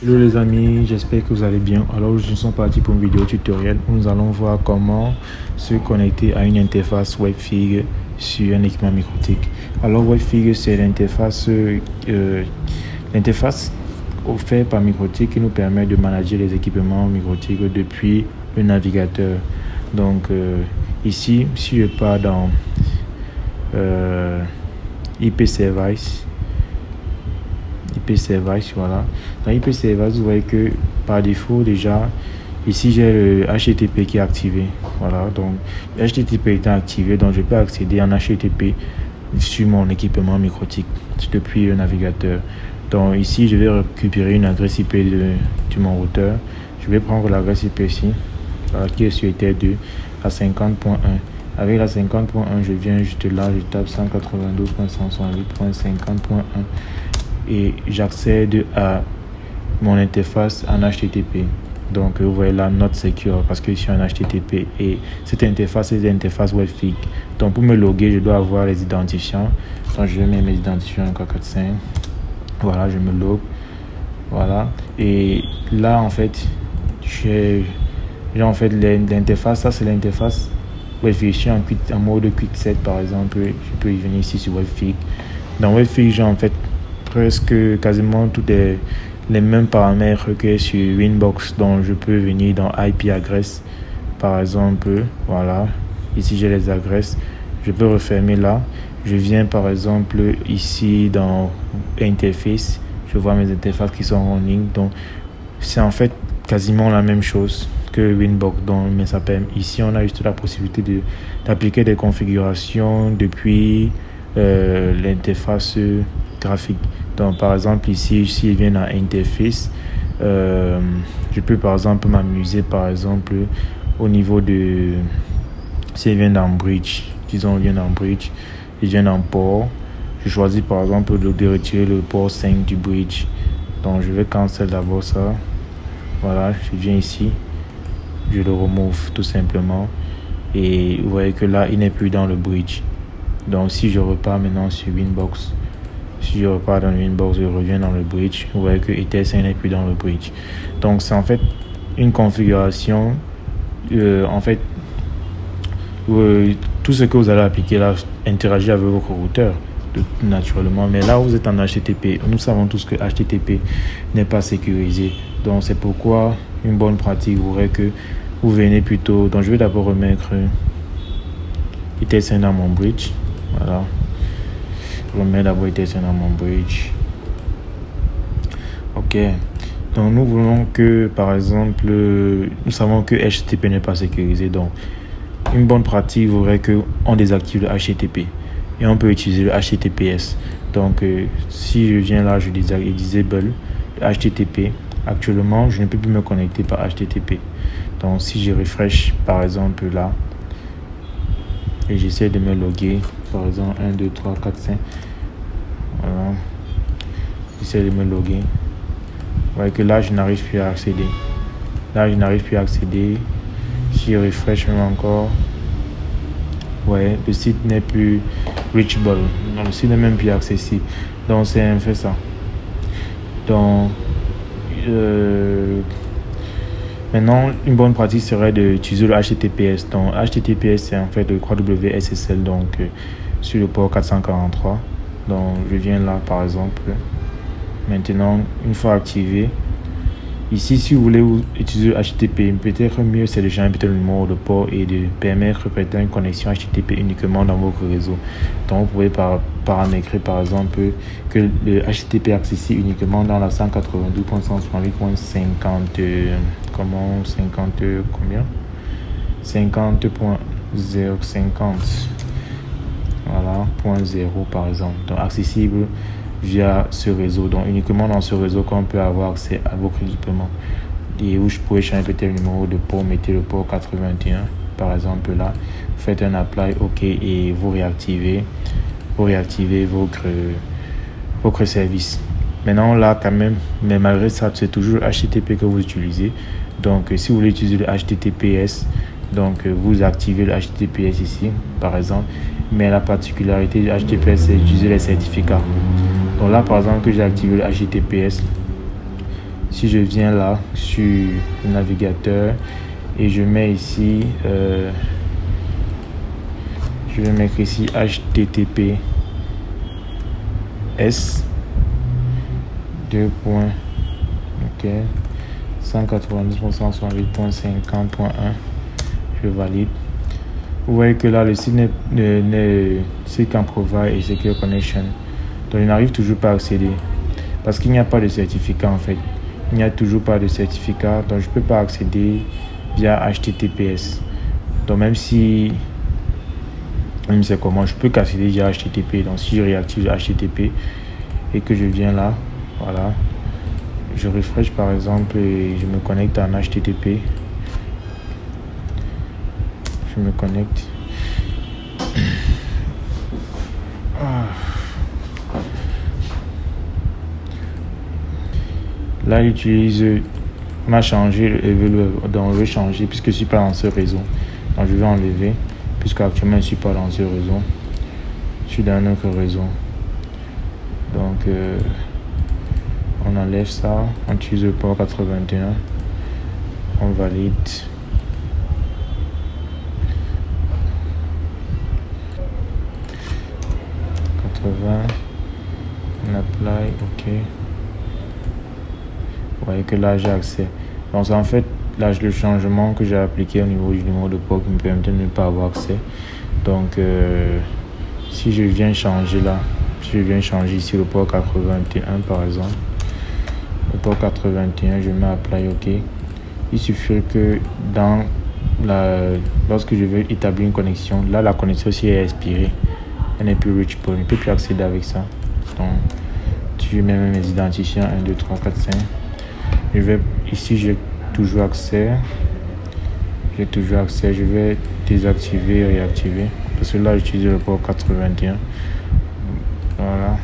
Hello les amis, j'espère que vous allez bien. Alors nous sommes partis pour une vidéo tutoriel où nous allons voir comment se connecter à une interface Webfig sur un équipement Microtik. Alors Webfig, c'est l'interface offerte par Microtik qui nous permet de manager les équipements Microtik depuis le navigateur. Donc ici, si je pars dans IP Service, voilà. Dans IP Service, vous voyez que par défaut, déjà, ici j'ai le HTTP qui est activé. Voilà, donc le HTTP étant activé, donc je peux accéder en HTTP sur mon équipement Microtik depuis le navigateur. Donc ici, je vais récupérer une adresse IP de mon routeur. Je vais prendre l'adresse IP ici, qui est sur Ether2 à 50.1. Avec la 50.1, je viens juste là, je tape 192.168.50.1 et j'accède à mon interface en HTTP. Donc vous voyez là, not secure, parce que je suis en HTTP et cette interface est l'interface Webfig. Donc pour me loguer, je dois avoir les identifiants. Donc je vais mettre mes identifiants 445. Voilà, je me log. Voilà, et là en fait, j'ai en fait l'interface. Ça c'est l'interface Webfig. Je suis en mode quick set par exemple. Je peux y venir ici sur Webfig. Dans Webfig, j'ai en fait presque quasiment tous les mêmes paramètres que sur Winbox. Donc je peux venir dans IP address par exemple. Voilà, ici j'ai les adresses. Je peux refermer là. Je viens par exemple ici dans interface. Je vois mes interfaces qui sont en ligne. Donc c'est en fait quasiment la même chose que Winbox. Donc, mais ça permet, ici on a juste la possibilité d'appliquer des configurations depuis l'interface graphique. Donc par exemple ici, si je viens à interface, je peux par exemple m'amuser par exemple au niveau de, si je viens dans bridge, disons je viens dans bridge, je viens dans port, je choisis par exemple de retirer le port 5 du bridge. Donc je vais cancel d'abord ça. Voilà, je viens ici, je le remove tout simplement et vous voyez que là il n'est plus dans le bridge. Donc si je repars maintenant sur Winbox, si je repars dans le Winbox, je reviens dans le bridge, vous voyez que ETH5 n'est plus dans le bridge. Donc c'est en fait une configuration, en fait tout ce que vous allez appliquer là interagit avec votre routeur naturellement, mais là vous êtes en HTTP, nous savons tous que HTTP n'est pas sécurisé. Donc c'est pourquoi une bonne pratique voudrait que vous venez plutôt, donc je vais d'abord remettre ETH5 dans mon bridge. Voilà, je remets d'abord ETH5 dans mon bridge. Ok, donc nous voulons que par exemple, nous savons que HTTP n'est pas sécurisé. Donc une bonne pratique voudrait que on désactive le HTTP et on peut utiliser le HTTPS. Donc si je viens là, je disable le HTTP. Actuellement, je ne peux plus me connecter par HTTP. Donc si je refresh par exemple là et j'essaie de me loguer, par exemple 1 2 3 4 5, voilà, j'essaie de me loguer, vous voyez que là je n'arrive plus à accéder. Si je refresh même encore, ouais, le site n'est plus reachable. Non, le site n'est même plus accessible. Donc c'est un fait ça. Donc maintenant une bonne pratique serait d'utiliser le HTTPS. Donc HTTPS c'est en fait le WSSL, donc sur le port 443. Donc je viens là par exemple. Maintenant une fois activé, ici si vous voulez utiliser le HTTP, peut-être mieux c'est de changer peut-être le numéro de port et de permettre peut-être une connexion HTTP uniquement dans votre réseau. Donc vous pouvez paramétrer par exemple que le HTTP est accessible uniquement dans la 192.168.50 50.050, voilà, .0 par exemple. Donc accessible via ce réseau, donc uniquement dans ce réseau qu'on peut avoir accès à votre équipement. Et où je pourrais changer peut-être le numéro de port, mettez le port 81 par exemple là, faites un apply OK et vous réactivez votre service. Maintenant là quand même, mais malgré ça c'est toujours HTTP que vous utilisez. Donc si vous voulez utiliser le HTTPS, donc vous activez le HTTPS ici par exemple, mais la particularité du HTTPS c'est d'utiliser les certificats. Donc là par exemple que j'ai activé le HTTPS, si je viens là sur le navigateur et je mets ici, je vais mettre ici HTTPS 2. Ok, 190.168.50.1, je valide. Vous voyez que là le site n'est qu'en provide et secure connection, donc je n'arrive toujours pas à accéder parce qu'il n'y a pas de certificat en fait. Il n'y a toujours pas de certificat, donc je ne peux pas accéder via HTTPS. Donc même c'est comment je peux accéder via HTTP. Donc si je réactive HTTP et que je viens là, voilà, je refresh par exemple et je me connecte en HTTP. Je me connecte. Là, il utilise, on a changé le level, donc je vais changer puisque je ne suis pas dans ce réseau. Donc je vais enlever puisque actuellement je ne suis pas dans ce réseau. Je suis dans un autre réseau. Donc on enlève ça, on utilise le port 81, on valide. On apply, ok. Vous voyez que là j'ai accès. Donc en fait là le changement que j'ai appliqué au niveau du numéro de port qui me permettait de ne pas avoir accès. Donc si je viens changer là, si je viens changer ici le port 81 par exemple, le port 81, je mets apply, ok. Il suffit que lorsque je veux établir une connexion, là la connexion aussi est expirée. Elle n'est plus reachable, je ne peux plus accéder avec ça. Donc, je mets mes identifiants 1, 2, 3, 4, 5. Ici, j'ai toujours accès. Je vais désactiver et réactiver. Parce que là, j'utilise le port 81. Voilà.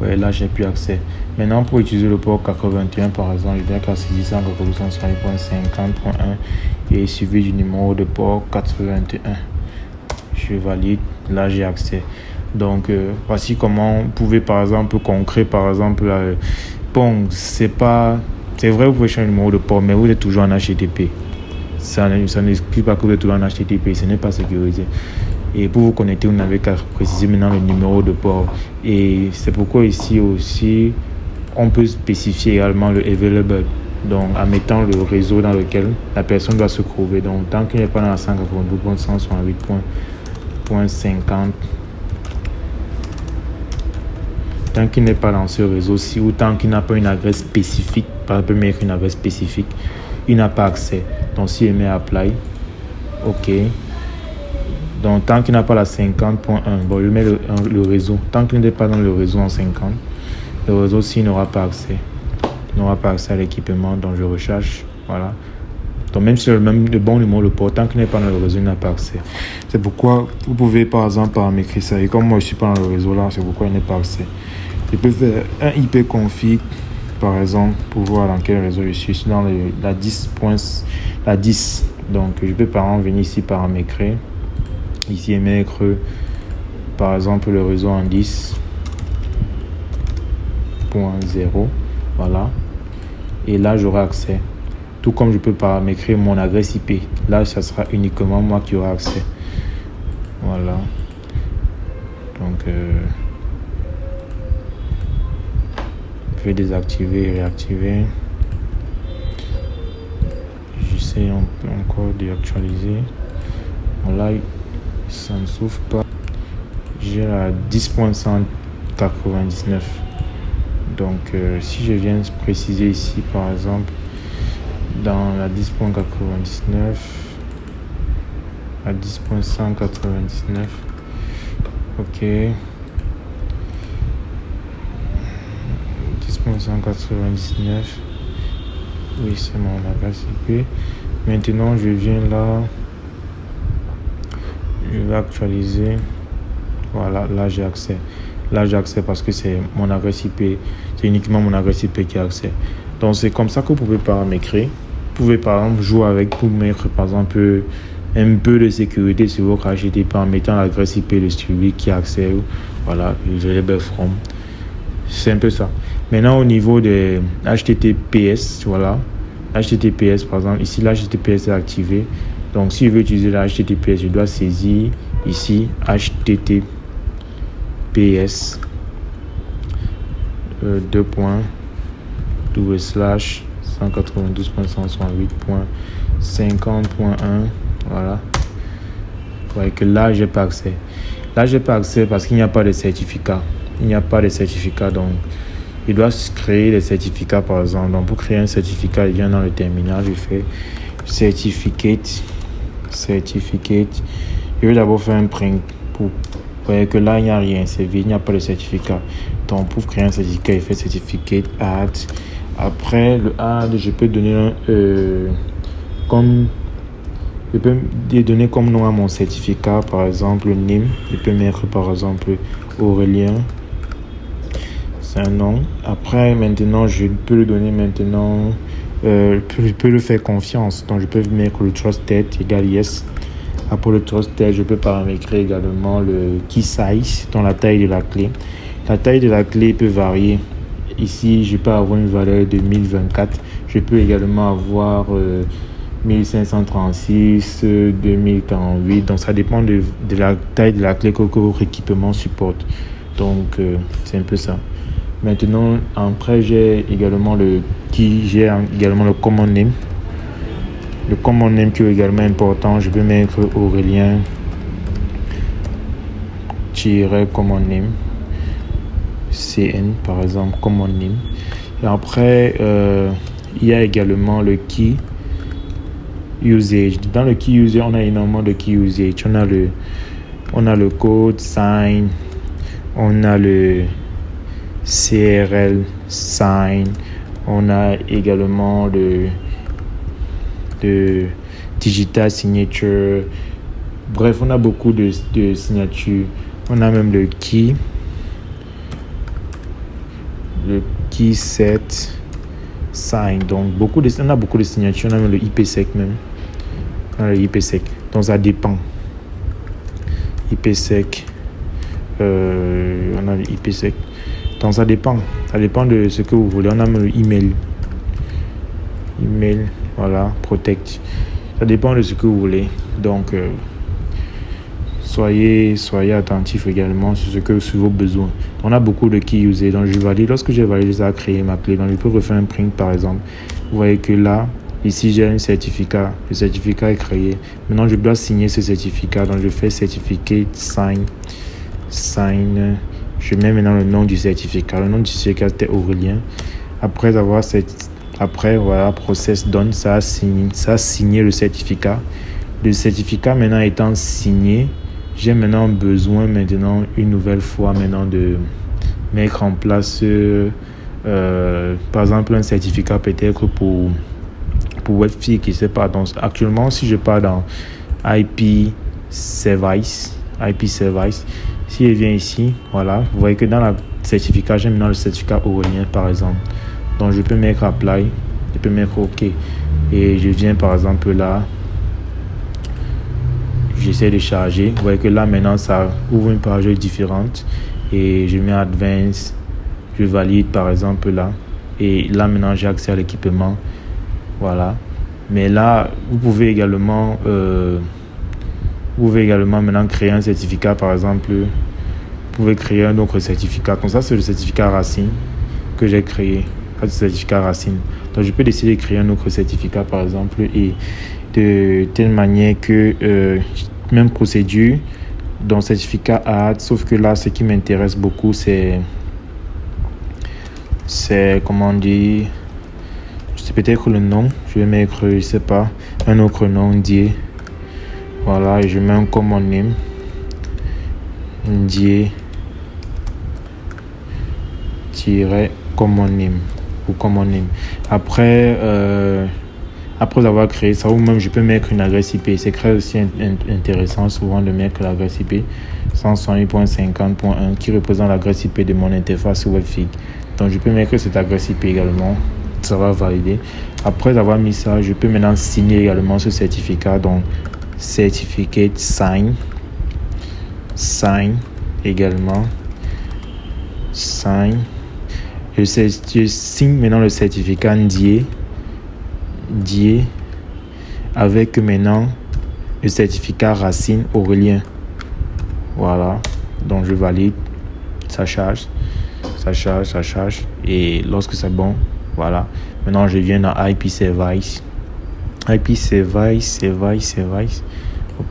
Ouais, là, j'ai plus accès. Maintenant, pour utiliser le port 81, par exemple, je viens qu'à 640.50.1 et suivi du numéro de port 81. Je valide, là j'ai accès. Donc voici comment vous pouvez par exemple concret par exemple bon, c'est vrai vous pouvez changer le numéro de port mais vous êtes toujours en HTTP. Ça n'exclut pas que vous êtes toujours en HTTP, ce n'est pas sécurisé. Et pour vous connecter, vous n'avez qu'à préciser maintenant le numéro de port. Et c'est pourquoi ici aussi on peut spécifier également le available, donc en mettant le réseau dans lequel la personne doit se trouver. Donc tant qu'il n'est pas dans la 192.168.50, tant qu'il n'est pas dans ce réseau-ci ou tant qu'il n'a pas une adresse spécifique, par exemple mettre une adresse spécifique, il n'a pas accès. Donc si il met apply, ok. Donc tant qu'il n'a pas la 50.1, bon je mets le réseau. Tant qu'il n'est pas dans le réseau en 50, le réseau-ci n'aura pas accès. Il n'aura pas accès à l'équipement, donc je recherche, voilà. Donc même si le bon numéro de port, tant qu'il n'est pas dans le réseau, il n'a pas accès. C'est pourquoi vous pouvez par exemple paramétrer ça. Et comme moi je ne suis pas dans le réseau là, c'est pourquoi il n'est pas accès. Je peux faire un IP config par exemple pour voir dans quel réseau je suis. Je suis dans la 10. Donc je peux par exemple venir ici paramétrer. Ici émettre par exemple le réseau en 10.0. Voilà. Et là j'aurai accès. Tout comme je peux paramétrer mon adresse IP. Là, ça sera uniquement moi qui aurai accès. Voilà. Donc, je vais désactiver et réactiver. J'essaie encore d'actualiser. Là, ça ne s'ouvre pas. J'ai la 10.199. Donc, si je viens préciser ici, par exemple, dans la 10.99, à 10.199, ok, 10.199, oui c'est mon adresse IP. Maintenant je viens là, je vais actualiser, voilà, là j'ai accès. Là j'ai accès parce que c'est mon adresse IP, c'est uniquement mon adresse IP qui a accès. Donc c'est comme ça que vous pouvez paramétrer. Vous pouvez par exemple jouer avec pour mettre par exemple un peu de sécurité sur votre HTTP en mettant l'adresse IP de celui qui a accès, voilà, available from. C'est un peu ça. Maintenant, au niveau de HTTPS, voilà. HTTPS, par exemple, ici, l'HTTPS est activé. Donc, si je veux utiliser la HTTPS, je dois saisir ici HTTPS 2./192.168.50.1. Voilà. Vous voyez que là, j'ai pas accès. Là, j'ai pas accès parce qu'il n'y a pas de certificat. Il n'y a pas de certificat, donc il doit créer des certificats, par exemple. Donc, pour créer un certificat, il vient dans le terminal, je fais certificate. Je vais d'abord faire un print. Vous voyez que là, il n'y a rien, c'est vide, il n'y a pas de certificat. Donc, pour créer un certificat, il fait certificate add. Après, le add, je peux donner je peux donner comme nom à mon certificat, par exemple, name. Je peux mettre, par exemple, Aurélien. C'est un nom. Après, maintenant, je peux le donner maintenant. Je peux le faire confiance. Donc, je peux mettre le trusted égale yes. Après le trusted, je peux paramétrer également le key size, dans la taille de la clé. La taille de la clé peut varier. Ici, je peux avoir une valeur de 1024. Je peux également avoir 1536, 2048. Donc, ça dépend de la taille de la clé que votre équipement supporte. Donc, c'est un peu ça. Maintenant, après, j'ai également le common name. Le common name qui est également important, je peux mettre Aurélien common name. CN, par exemple, common name. Et après, il y a également le key usage. Dans le key usage, on a énormément de key usage. On a le code sign, on a le CRL sign, on a également le digital signature. Bref, on a beaucoup de signatures. On a même le key set sign. Donc on a beaucoup de signatures. On a même le IPsec même. On a le IPsec. Donc ça dépend. IPsec. On a le IPsec. Donc ça dépend. Ça dépend de ce que vous voulez. On a même le email. Voilà, protect. Ça dépend de ce que vous voulez. Donc, soyez attentifs également sur vos besoins. On a beaucoup de key users. Donc, je valide. Lorsque j'ai validé, ça a créé ma clé. Donc, je peux refaire un print, par exemple. Vous voyez que là, ici, j'ai un certificat. Le certificat est créé. Maintenant, je dois signer ce certificat. Donc, je fais certificate sign. Je mets maintenant le nom du certificat. Le nom du certificat, c'était Aurélien. Après, voilà, process done, ça a signé le certificat. Le certificat maintenant étant signé, j'ai maintenant besoin une nouvelle fois de mettre en place, par exemple, un certificat peut-être pour Webfig, je ne sais pas. Donc, actuellement, si je pars dans IP Service, si je viens ici, voilà, vous voyez que dans le certificat, j'ai maintenant le certificat Aurélien, par exemple. Donc, je peux mettre Apply, je peux mettre OK. Et je viens, par exemple, là. J'essaie de charger. Vous voyez que là, maintenant, ça ouvre une page différente. Et je mets Advance. Je valide, par exemple, là. Et là, maintenant, j'ai accès à l'équipement. Voilà. Mais là, vous pouvez également maintenant créer un certificat, par exemple. Vous pouvez créer un autre certificat. Comme ça, c'est le certificat racine que j'ai créé. Le certificat racine. Donc, je peux décider de créer un autre certificat, par exemple, et de telle manière que même procédure, donc certificat add, sauf que là, ce qui m'intéresse beaucoup, c'est comment dire, c'est peut-être le nom. Je vais mettre, je sais pas, un autre nom, Die. Voilà, et je mets un common name, Die common name. Après avoir créé ça, ou même je peux mettre une adresse IP. C'est très aussi intéressant souvent de mettre l'adresse IP 168.50.1 qui représente l'adresse IP de mon interface Webfig. Donc je peux mettre cette adresse IP également, ça va valider. Après avoir mis ça, je peux maintenant signer également ce certificat. Donc certificate sign également, sign. Je signe maintenant le certificat NDIE avec maintenant le certificat Racine Aurélien. Voilà, donc je valide, ça charge. Et lorsque c'est bon, voilà. Maintenant, je viens dans IP Service. Ok,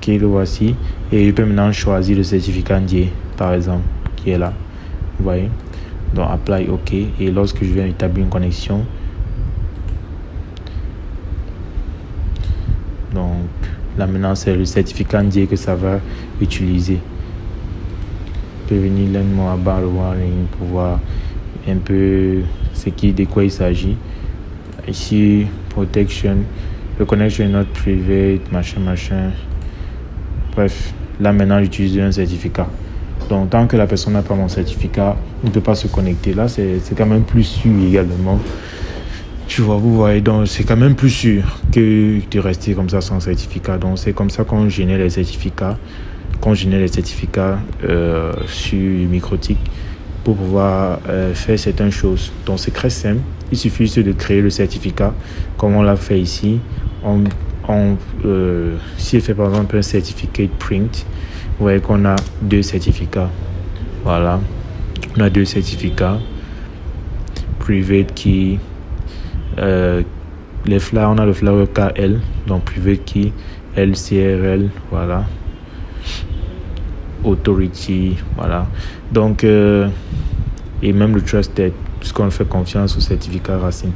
le voici. Et je peux maintenant choisir le certificat NDIE, par exemple, qui est là. Vous voyez? Donc, Apply, OK. Et lorsque je viens établir une connexion, donc là maintenant, c'est le certificat NDIE que ça va utiliser. Je peux venir lentement à barre warning pour voir un peu de quoi il s'agit. Ici, protection, the connection is not private, machin. Bref, là maintenant j'utilise un certificat. Donc tant que la personne n'a pas mon certificat, il ne peut pas se connecter. Là c'est quand même plus sûr également. Tu vois, vous voyez, donc c'est quand même plus sûr que de rester comme ça sans certificat. Donc c'est comme ça qu'on génère les certificats. Sur Microtik pour pouvoir faire certaines choses. Donc c'est très simple. Il suffit juste de créer le certificat comme on l'a fait ici. Si on fait par exemple un certificate print, vous voyez qu'on a 2 certificats. Voilà, on a 2 certificats. Private key, on a le flower KL, donc private key, LCRL, voilà. Authority, voilà. Donc et même le trusted, puisqu'on fait confiance au certificat Racine.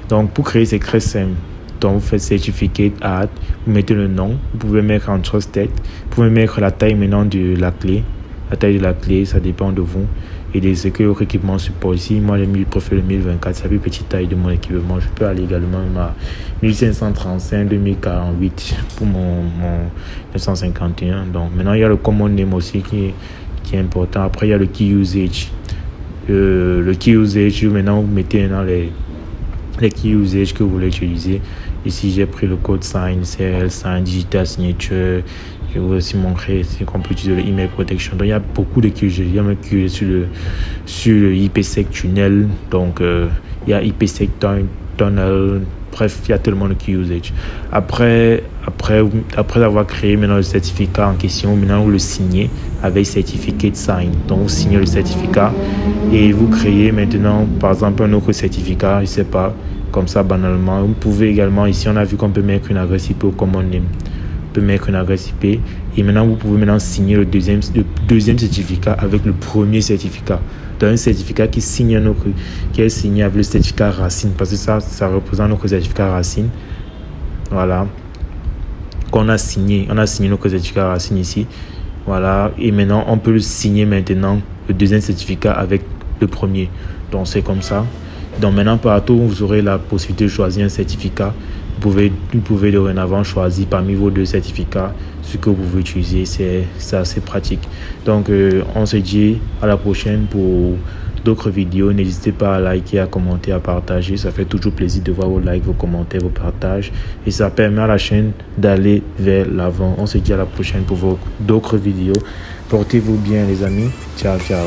Donc pour créer, c'est très simple. Donc vous faites certificate add, vous mettez le nom, vous pouvez mettre en trusted, vous pouvez mettre la taille maintenant de la clé. La taille de la clé, ça dépend de vous et de ce que votre équipement supporte. Ici, moi, je préfère le 1024, c'est la plus petite taille de mon équipement. Je peux aller également à 1535 2048 pour mon 951. Donc maintenant, il y a le common name aussi qui est important. Après, il y a le key usage. Le key usage, maintenant, vous mettez dans les key usage que vous voulez utiliser. Ici, j'ai pris le code sign, CL, sign, digital signature. Je vais aussi montrer qu'on peut utiliser le email protection. Donc, il y a beaucoup de QG. Il y a même QG sur le IPsec tunnel. Donc, il y a IPsec tunnel. Bref, il y a tellement de key usage. Après avoir créé maintenant le certificat en question, maintenant vous le signez avec certificate sign. Donc, vous signez le certificat et vous créez maintenant, par exemple, un autre certificat, je ne sais pas, comme ça, banalement. Vous pouvez également, ici, on a vu qu'on peut mettre une adresse IP au common name. Peut mettre une adresse IP et maintenant vous pouvez signer le deuxième certificat avec le premier certificat. Donc un certificat qui est signé avec le certificat Racine, parce que ça représente notre certificat Racine. Voilà, on a signé notre certificat Racine ici. Voilà, et maintenant on peut le signer maintenant le deuxième certificat avec le premier. Donc c'est comme ça. Donc maintenant partout vous aurez la possibilité de choisir un certificat. Vous pouvez dorénavant choisir parmi vos 2 certificats ce que vous pouvez utiliser. C'est assez pratique. Donc, on se dit à la prochaine pour d'autres vidéos. N'hésitez pas à liker, à commenter, à partager. Ça fait toujours plaisir de voir vos likes, vos commentaires, vos partages. Et ça permet à la chaîne d'aller vers l'avant. On se dit à la prochaine pour d'autres vidéos. Portez-vous bien, les amis. Ciao, ciao.